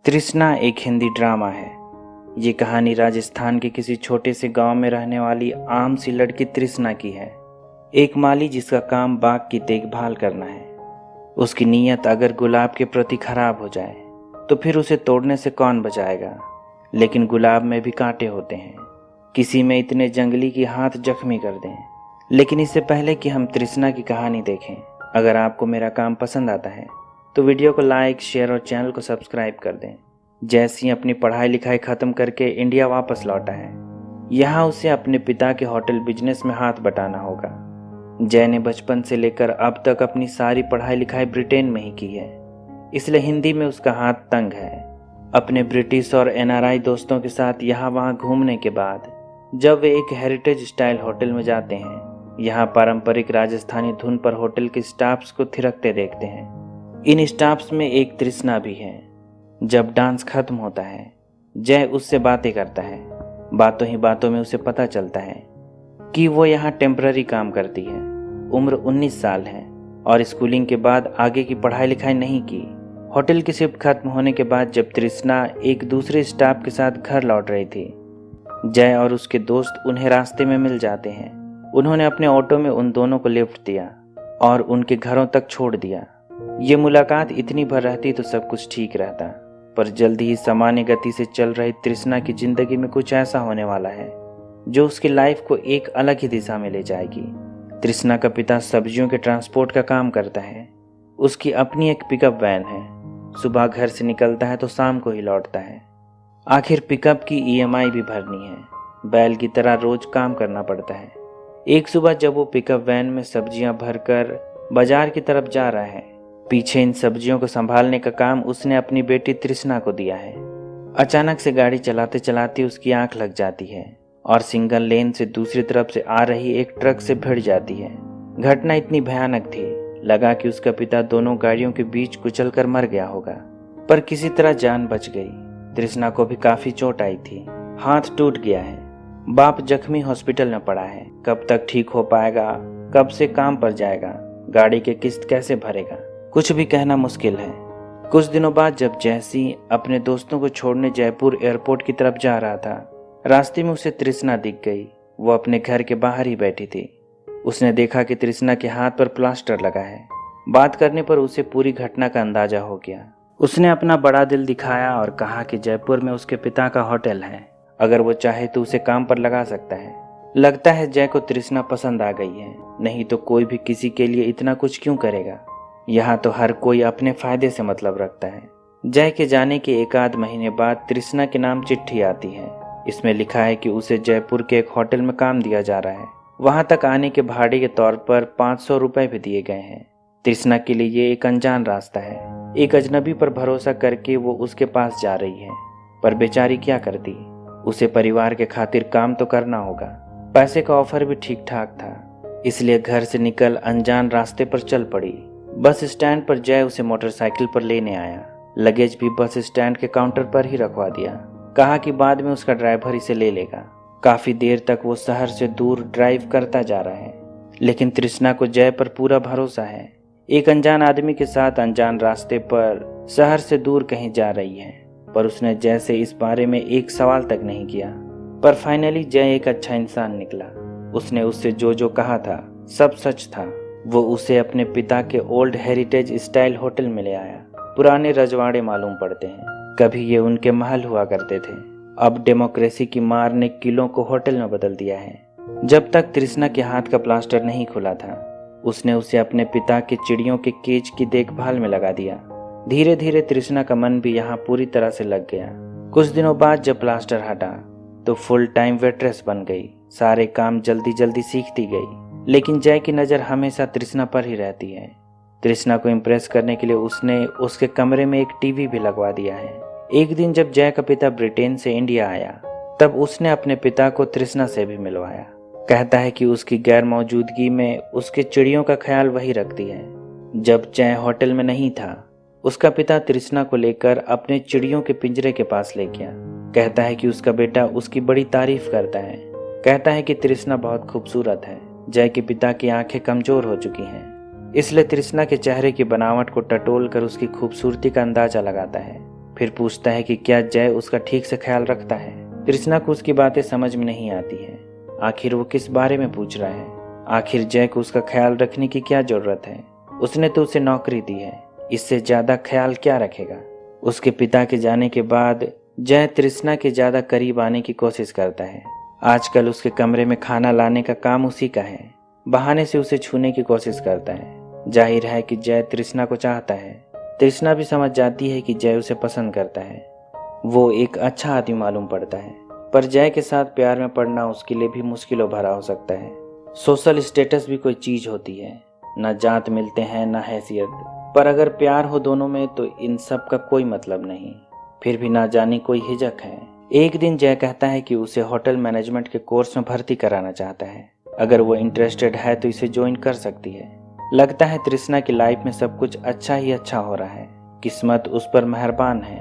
तृष्णा एक हिंदी ड्रामा है। ये कहानी राजस्थान के किसी छोटे से गांव में रहने वाली आम सी लड़की तृष्णा की है। एक माली जिसका काम बाग की देखभाल करना है। उसकी नीयत अगर गुलाब के प्रति खराब हो जाए तो फिर उसे तोड़ने से कौन बचाएगा। लेकिन गुलाब में भी कांटे होते हैं, किसी में इतने जंगली कि हाथ जख्मी कर दें। लेकिन इससे पहले कि हम तृष्णा की कहानी देखें, अगर आपको मेरा काम पसंद आता है तो वीडियो को लाइक, शेयर और चैनल को सब्सक्राइब कर दें। जैसी अपनी पढ़ाई लिखाई ख़त्म करके इंडिया वापस लौटा है, यहाँ उसे अपने पिता के होटल बिजनेस में हाथ बटाना होगा। जय ने बचपन से लेकर अब तक अपनी सारी पढ़ाई लिखाई ब्रिटेन में ही की है, इसलिए हिंदी में उसका हाथ तंग है। अपने ब्रिटिश और एनआरआई दोस्तों के साथ यहाँ वहाँ घूमने के बाद जब वे एक हेरिटेज स्टाइल होटल में जाते हैं, यहाँ पारंपरिक राजस्थानी धुन पर होटल के स्टाफ्स को थिरकते देखते हैं। इन स्टाफ्स में एक तृष्णा भी है। जब डांस खत्म होता है, जय उससे बातें करता है। बातों ही बातों में उसे पता चलता है कि वो यहाँ टेम्पररी काम करती है। उम्र 19 साल है और स्कूलिंग के बाद आगे की पढ़ाई लिखाई नहीं की। होटल की शिफ्ट खत्म होने के बाद जब तृष्णा एक दूसरे स्टाफ के साथ घर लौट रही थी, जय और उसके दोस्त उन्हें रास्ते में मिल जाते हैं। उन्होंने अपने ऑटो में उन दोनों को लिफ्ट दिया और उनके घरों तक छोड़ दिया। ये मुलाकात इतनी भर रहती तो सब कुछ ठीक रहता, पर जल्दी ही सामान्य गति से चल रही तृष्णा की जिंदगी में कुछ ऐसा होने वाला है जो उसकी लाइफ को एक अलग ही दिशा में ले जाएगी। तृष्णा का पिता सब्जियों के ट्रांसपोर्ट का काम करता है। उसकी अपनी एक पिकअप वैन है। सुबह घर से निकलता है तो शाम को ही लौटता है। आखिर पिकअप की ईएमआई भी भरनी है। बैल की तरह रोज काम करना पड़ता है। एक सुबह जब वो पिकअप वैन में सब्जियां भरकर बाजार की तरफ जा रहा है, पीछे इन सब्जियों को संभालने का काम उसने अपनी बेटी तृष्णा को दिया है। अचानक से गाड़ी चलाते चलाते उसकी आंख लग जाती है और सिंगल लेन से दूसरी तरफ से आ रही एक ट्रक से भिड़ जाती है। घटना इतनी भयानक थी, लगा कि उसका पिता दोनों गाड़ियों के बीच कुचलकर मर गया होगा, पर किसी तरह जान बच गई। तृष्णा को भी काफी चोट आई थी, हाथ टूट गया है। बाप जख्मी हॉस्पिटल में पड़ा है। कब तक ठीक हो पाएगा, कब से काम पर जाएगा, गाड़ी के किस्त कैसे भरेगा, कुछ भी कहना मुश्किल है। कुछ दिनों बाद जब जैसी अपने दोस्तों को छोड़ने जयपुर एयरपोर्ट की तरफ जा रहा था, रास्ते में उसे तृष्णा दिख गई। वो अपने घर के बाहर ही बैठी थी। उसने देखा कि तृष्णा के हाथ पर प्लास्टर लगा है। बात करने पर उसे पूरी घटना का अंदाजा हो गया। उसने अपना बड़ा दिल दिखाया और कहा कि जयपुर में उसके पिता का होटल है, अगर वो चाहे तो उसे काम पर लगा सकता है। लगता है जय को तृष्णा पसंद आ गई है, नहीं तो कोई भी किसी के लिए इतना कुछ क्यों करेगा। यहाँ तो हर कोई अपने फायदे से मतलब रखता है। जय के जाने के एक आध महीने बाद तृष्णा के नाम चिट्ठी आती है। इसमें लिखा है कि उसे जयपुर के एक होटल में काम दिया जा रहा है। वहां तक आने के भाड़े के तौर पर 500 रुपए भी दिए गए हैं। तृष्णा के लिए ये एक अनजान रास्ता है। एक अजनबी पर भरोसा करके वो उसके पास जा रही है, पर बेचारी क्या करती। उसे परिवार के खातिर काम तो करना होगा। पैसे का ऑफर भी ठीक ठाक था, इसलिए घर से निकल अनजान रास्ते पर चल पड़ी। बस स्टैंड पर जय उसे मोटरसाइकिल पर लेने आया। लगेज भी बस स्टैंड के काउंटर पर ही रखवा दिया। कहा कि बाद में उसका ड्राइवर इसे ले लेगा। काफी देर तक वो शहर से दूर ड्राइव करता जा रहा है, लेकिन तृष्णा को जय पर पूरा भरोसा है। एक अनजान आदमी के साथ अनजान रास्ते पर शहर से दूर कहीं जा रही है, पर उसने जय से इस बारे में एक सवाल तक नहीं किया। पर फाइनली जय एक अच्छा इंसान निकला। उसने उससे जो जो कहा था सब सच था। वो उसे अपने पिता के ओल्ड हेरिटेज स्टाइल होटल में ले आया। पुराने रजवाड़े मालूम पड़ते हैं, कभी ये उनके महल हुआ करते थे। अब डेमोक्रेसी की मार ने किलों को होटल में बदल दिया है। जब तक तृष्णा के हाथ का प्लास्टर नहीं खुला था, उसने उसे अपने पिता के चिड़ियों के केज की देखभाल में लगा दिया। धीरे धीरे तृष्णा का मन भी यहाँ पूरी तरह से लग गया। कुछ दिनों बाद जब प्लास्टर हटा तो फुल टाइम वेट्रेस बन गई। सारे काम जल्दी जल्दी सीखती गई। लेकिन जय की नज़र हमेशा तृष्णा पर ही रहती है। तृष्णा को इम्प्रेस करने के लिए उसने उसके कमरे में एक टीवी भी लगवा दिया है। एक दिन जब जय का पिता ब्रिटेन से इंडिया आया, तब उसने अपने पिता को तृष्णा से भी मिलवाया। कहता है कि उसकी गैर मौजूदगी में उसके चिड़ियों का ख्याल वही रखती है। जब जय होटल में नहीं था, उसका पिता तृष्णा को लेकर अपने चिड़ियों के पिंजरे के पास ले गया। कहता है कि उसका बेटा उसकी बड़ी तारीफ करता है। कहता है कि तृष्णा बहुत खूबसूरत है। जय के पिता की आंखें कमजोर हो चुकी हैं, इसलिए तृष्णा के चेहरे की बनावट को टटोल कर उसकी खूबसूरती का अंदाजा लगाता है। फिर पूछता है कि क्या जय उसका ठीक से ख्याल रखता है। तृष्णा को उसकी बातें समझ में नहीं आती है। आखिर वो किस बारे में पूछ रहा है? आखिर जय को उसका ख्याल रखने की क्या जरूरत है? उसने तो उसे नौकरी दी है, इससे ज्यादा ख्याल क्या रखेगा? उसके पिता के जाने के बाद जय तृष्णा के ज्यादा करीब आने की कोशिश करता है। आजकल उसके कमरे में खाना लाने का काम उसी का है। बहाने से उसे छूने की कोशिश करता है। जाहिर है कि जय तृष्णा को चाहता है। तृष्णा भी समझ जाती है कि जय उसे पसंद करता है। वो एक अच्छा आदमी मालूम पड़ता है, पर जय के साथ प्यार में पड़ना उसके लिए भी मुश्किलों भरा हो सकता है। सोशल स्टेटस भी कोई चीज होती है, न जात मिलते हैं न हैसियत, पर अगर प्यार हो दोनों में तो इन सब का कोई मतलब नहीं। फिर भी ना जाने कोई हिचक है। एक दिन जय कहता है कि उसे होटल मैनेजमेंट के कोर्स में भर्ती कराना चाहता है। अगर वो इंटरेस्टेड है तो इसे ज्वाइन कर सकती है। लगता है तृष्णा की लाइफ में सब कुछ अच्छा ही अच्छा हो रहा है। किस्मत उस पर मेहरबान है।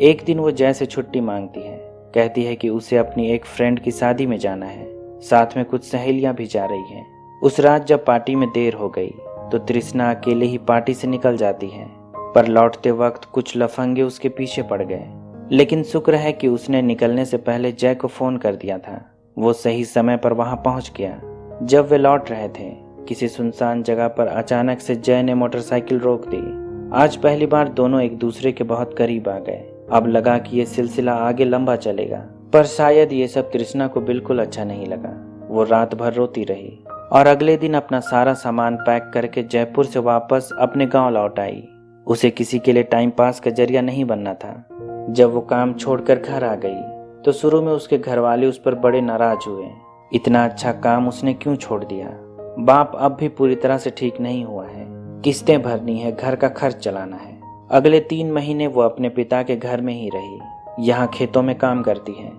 एक दिन वो जय से छुट्टी मांगती है। कहती है कि उसे अपनी एक फ्रेंड की शादी में जाना है, साथ में कुछ सहेलियां भी जा रही हैं। उस रात जब पार्टी में देर हो गई तो तृष्णा अकेले ही पार्टी से निकल जाती है, पर लौटते वक्त कुछ लफंगे उसके पीछे पड़ गए। लेकिन शुक्र है कि उसने निकलने से पहले जय को फोन कर दिया था। वो सही समय पर वहां पहुंच गया। जब वे लौट रहे थे, किसी सुनसान जगह पर अचानक से जय ने मोटरसाइकिल रोक दी। आज पहली बार दोनों एक दूसरे के बहुत करीब आ गए। अब लगा कि ये सिलसिला आगे लंबा चलेगा, पर शायद ये सब तृष्णा को बिल्कुल अच्छा नहीं लगा। वो रात भर रोती रही और अगले दिन अपना सारा सामान पैक करके जयपुर से वापस अपने गांव लौट आई। उसे किसी के लिए टाइम पास का जरिया नहीं बनना था। जब वो काम छोड़कर घर आ गई तो शुरू में उसके घर वाले उस पर बड़े नाराज हुए। इतना अच्छा काम उसने क्यों छोड़ दिया? बाप अब भी पूरी तरह से ठीक नहीं हुआ है। किस्तें भरनी है, घर का खर्च चलाना है। अगले 3 महीने वो अपने पिता के घर में ही रही। यहाँ खेतों में काम करती है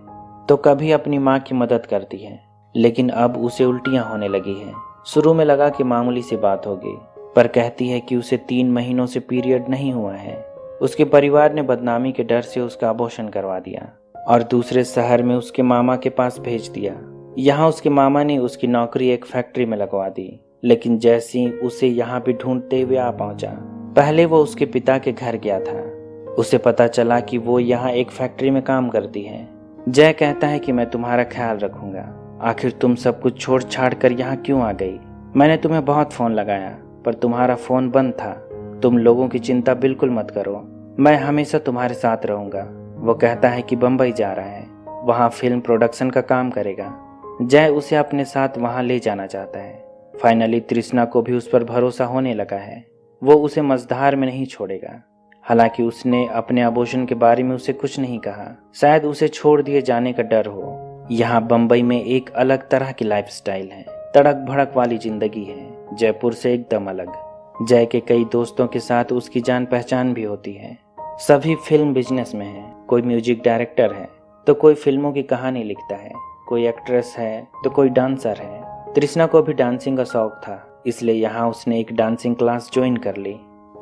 तो कभी अपनी माँ की मदद करती है, लेकिन अब उसे उल्टियाँ होने लगी है। शुरू में लगा कि मामूली सी बात होगी, पर कहती है कि उसे 3 महीनों से पीरियड नहीं हुआ है। उसके परिवार ने बदनामी के डर से उसका अबॉर्शन करवा दिया और दूसरे शहर में उसके मामा के पास भेज दिया। यहाँ उसके मामा ने उसकी नौकरी एक फैक्ट्री में लगवा दी, लेकिन जैसी उसे यहाँ भी ढूंढते हुए आ पहुंचा। पहले वो उसके पिता के घर गया था। उसे पता चला कि वो यहाँ एक फैक्ट्री में काम करती है। जय कहता है कि मैं तुम्हारा ख्याल रखूंगा। आखिर तुम सब कुछ छोड़ छाड़ कर यहाँ क्यों आ गई? मैंने तुम्हें बहुत फोन लगाया पर तुम्हारा फोन बंद था। तुम लोगों की चिंता बिल्कुल मत करो, मैं हमेशा तुम्हारे साथ रहूंगा। वो कहता है कि बम्बई जा रहा है, वहाँ फिल्म प्रोडक्शन का काम करेगा। जय उसे अपने साथ वहाँ ले जाना चाहता है। फाइनली तृष्णा को भी उस पर भरोसा होने लगा है। वो उसे मझधार में नहीं छोड़ेगा। हालांकि उसने अपने अबॉर्शन के बारे में उसे कुछ नहीं कहा, शायद उसे छोड़ दिए जाने का डर हो। यहाँ बम्बई में एक अलग तरह की लाइफस्टाइल है, तड़क भड़क वाली जिंदगी है, जयपुर से एकदम अलग। जय के कई दोस्तों के साथ उसकी जान पहचान भी होती है। सभी फिल्म बिजनेस में है। कोई म्यूजिक डायरेक्टर है तो कोई फिल्मों की कहानी लिखता है, कोई एक्ट्रेस है तो कोई डांसर है। तृष्णा को भी डांसिंग का शौक था, इसलिए यहाँ उसने एक डांसिंग क्लास ज्वाइन कर ली।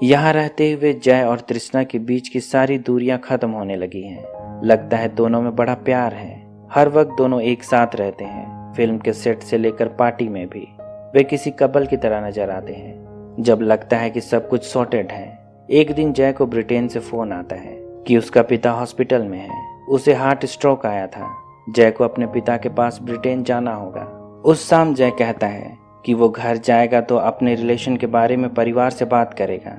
यहाँ रहते हुए जय और तृष्णा के बीच की सारी दूरियां खत्म होने लगी हैं। लगता है दोनों में बड़ा प्यार है। हर वक्त दोनों एक साथ रहते हैं, फिल्म के सेट से लेकर पार्टी में भी वे किसी कपल की तरह नजर आते हैं। जब लगता है कि सब कुछ सॉर्टेड है, एक दिन जय को ब्रिटेन से फोन आता है कि उसका पिता हॉस्पिटल में है। उसे हार्ट स्ट्रोक आया था। जय को अपने पिता के पास ब्रिटेन जाना होगा। उस शाम जय कहता है कि वो घर जाएगा तो अपने रिलेशन के बारे में परिवार से बात करेगा।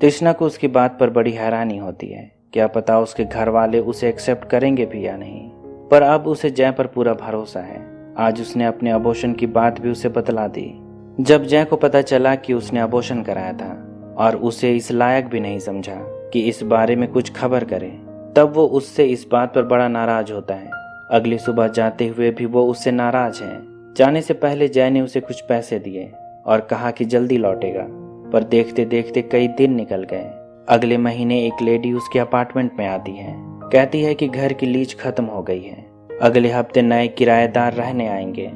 तृष्णा को उसकी बात पर बड़ी हैरानी होती है। क्या पता उसके घर वाले उसे एक्सेप्ट करेंगे भी या नहीं, पर अब उसे जय पर पूरा भरोसा है। आज उसने अपने अबॉर्शन की बात भी उसे बतला दी। जब जय को पता चला कि उसने अबॉर्शन कराया था और उसे इस लायक भी नहीं समझा कि इस बारे में कुछ खबर करे, तब वो उससे इस बात पर बड़ा नाराज होता है। अगली सुबह जाते हुए भी वो उससे नाराज है। जाने से पहले जय ने उसे कुछ पैसे दिए और कहा कि जल्दी लौटेगा, पर देखते देखते कई दिन निकल गए। अगले महीने एक लेडी उसके अपार्टमेंट में आती है। कहती है कि घर की लीज खत्म हो गई है, अगले हफ्ते नए किराएदार रहने आएंगे।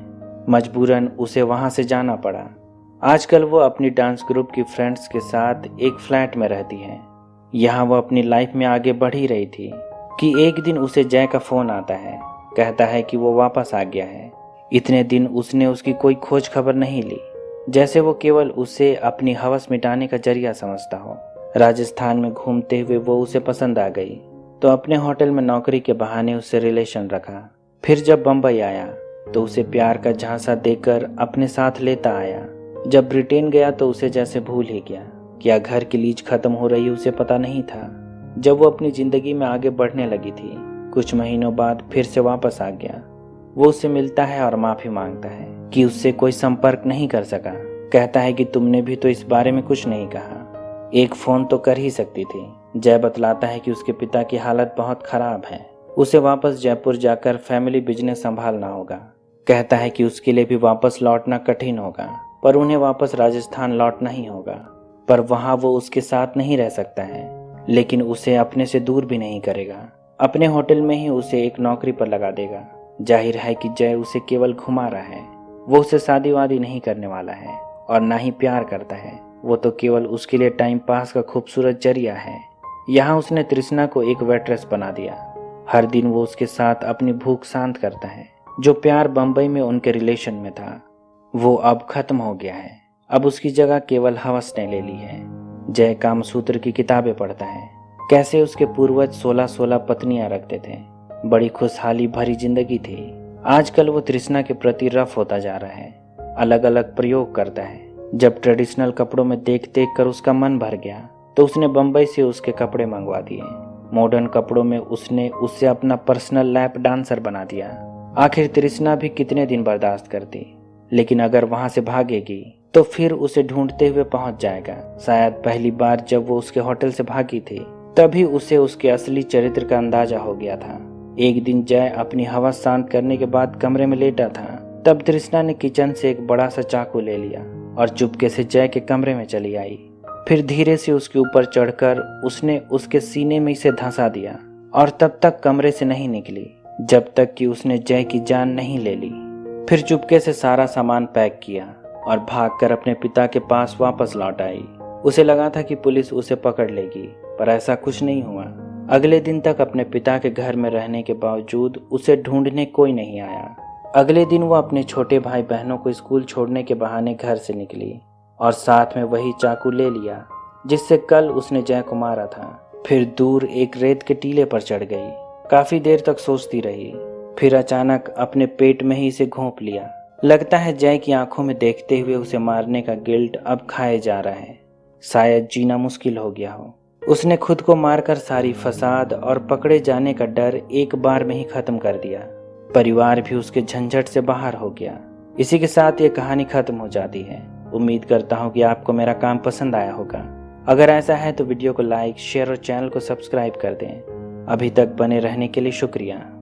मजबूरन उसे वहां से जाना पड़ा। आजकल वो अपनी डांस ग्रुप की फ्रेंड्स के साथ एक फ्लैट में रहती है। यहाँ वो अपनी लाइफ में आगे बढ़ ही रही थी कि एक दिन उसे जय का फोन आता है। कहता है कि वो वापस आ गया है। इतने दिन उसने उसकी कोई खोज खबर नहीं ली, जैसे वो केवल उसे अपनी हवस मिटाने का जरिया समझता हो। राजस्थान में घूमते हुए वो उसे पसंद आ गई। तो अपने होटल में नौकरी के बहाने उससे रिलेशन रखा। फिर जब बम्बई आया तो उसे प्यार का झांसा देकर अपने साथ लेता आया। जब ब्रिटेन गया तो उसे जैसे भूल ही गया। क्या घर की लीज खत्म हो रही उसे पता नहीं था। जब वो अपनी जिंदगी में आगे बढ़ने लगी थी, कुछ महीनों बाद फिर से वापस आ गया। वो उससे मिलता है और माफी मांगता है कि उससे कोई संपर्क नहीं कर सका। कहता है कि तुमने भी तो इस बारे में कुछ नहीं कहा, एक फोन तो कर ही सकती थी। जय बतलाता है कि उसके पिता की हालत बहुत खराब है, उसे वापस जयपुर जाकर फैमिली बिजनेस संभालना होगा। कहता है कि उसके लिए भी वापस लौटना कठिन होगा, पर उन्हें वापस राजस्थान लौटना ही होगा। पर वहां वो उसके साथ नहीं रह सकता है, लेकिन उसे अपने से दूर भी नहीं करेगा। अपने होटल में ही उसे एक नौकरी पर लगा देगा। जाहिर है कि जय उसे केवल घुमा रहा है, वो उसे शादी वादी नहीं करने वाला है और ना ही प्यार करता है। वो तो केवल उसके लिए टाइम पास का खूबसूरत जरिया है। यहाँ उसने तृष्णा को एक वेट्रेस बना दिया। हर दिन वो उसके साथ अपनी भूख शांत करता है। जो प्यार बम्बई में उनके रिलेशन में था वो अब खत्म हो गया है। अब उसकी जगह केवल हवस ने ले ली है। जय कामसूत्र की किताबें पढ़ता है, कैसे उसके पूर्वज 16-16 पत्नियां रखते थे। बड़ी खुशहाली भरी जिंदगी थी। आजकल वो तृष्णा के प्रति रफ होता जा रहा है, अलग अलग प्रयोग करता है। जब ट्रेडिशनल कपड़ों में देख देख कर उसका मन भर गया तो उसने बम्बई से उसके कपड़े मंगवा दिए। मॉडर्न कपड़ों में उसने उससे अपना पर्सनल लैप डांसर बना दिया। आखिर तृष्णा भी कितने दिन बर्दाश्त करती, लेकिन अगर वहां से भागेगी तो फिर उसे ढूंढते हुए पहुंच जाएगा। शायद पहली बार जब वो उसके होटल से भागी थी तभी उसे उसके असली चरित्र का अंदाजा हो गया था। एक दिन जय अपनी हवस शांत करने के बाद कमरे में लेटा था, तब तृष्णा ने किचन से एक बड़ा सा चाकू ले लिया और चुपके से जय के कमरे में चली आई। फिर धीरे से उसके ऊपर चढ़कर उसने उसके सीने में इसे धंसा दिया और तब तक कमरे से नहीं निकली जब तक कि उसने जय की जान नहीं ले ली। फिर चुपके से सारा सामान पैक किया और भागकर अपने पिता के पास वापस लौट आई। उसे लगा था कि पुलिस उसे पकड़ लेगी, पर ऐसा कुछ नहीं हुआ। अगले दिन तक अपने पिता के घर में रहने के बावजूद उसे ढूंढने कोई नहीं आया। अगले दिन वो अपने छोटे भाई बहनों को स्कूल छोड़ने के बहाने घर से निकली और साथ में वही चाकू ले लिया जिससे कल उसने जय को मारा था। फिर दूर एक रेत के टीले पर चढ़ गई। काफी देर तक सोचती रही, फिर अचानक अपने पेट में ही इसे घोंप लिया। लगता है जय की आंखों में देखते हुए उसे मारने का गिल्ट अब खाए जा रहा है। शायद जीना मुश्किल हो गया हो। उसने खुद को मारकर सारी फसाद और पकड़े जाने का डर एक बार में ही खत्म कर दिया। परिवार भी उसके झंझट से बाहर हो गया। इसी के साथ ये कहानी खत्म हो जाती है। उम्मीद करता हूँ कि आपको मेरा काम पसंद आया होगा। अगर ऐसा है तो वीडियो को लाइक, शेयर और चैनल को सब्सक्राइब कर दें। अभी तक बने रहने के लिए शुक्रिया।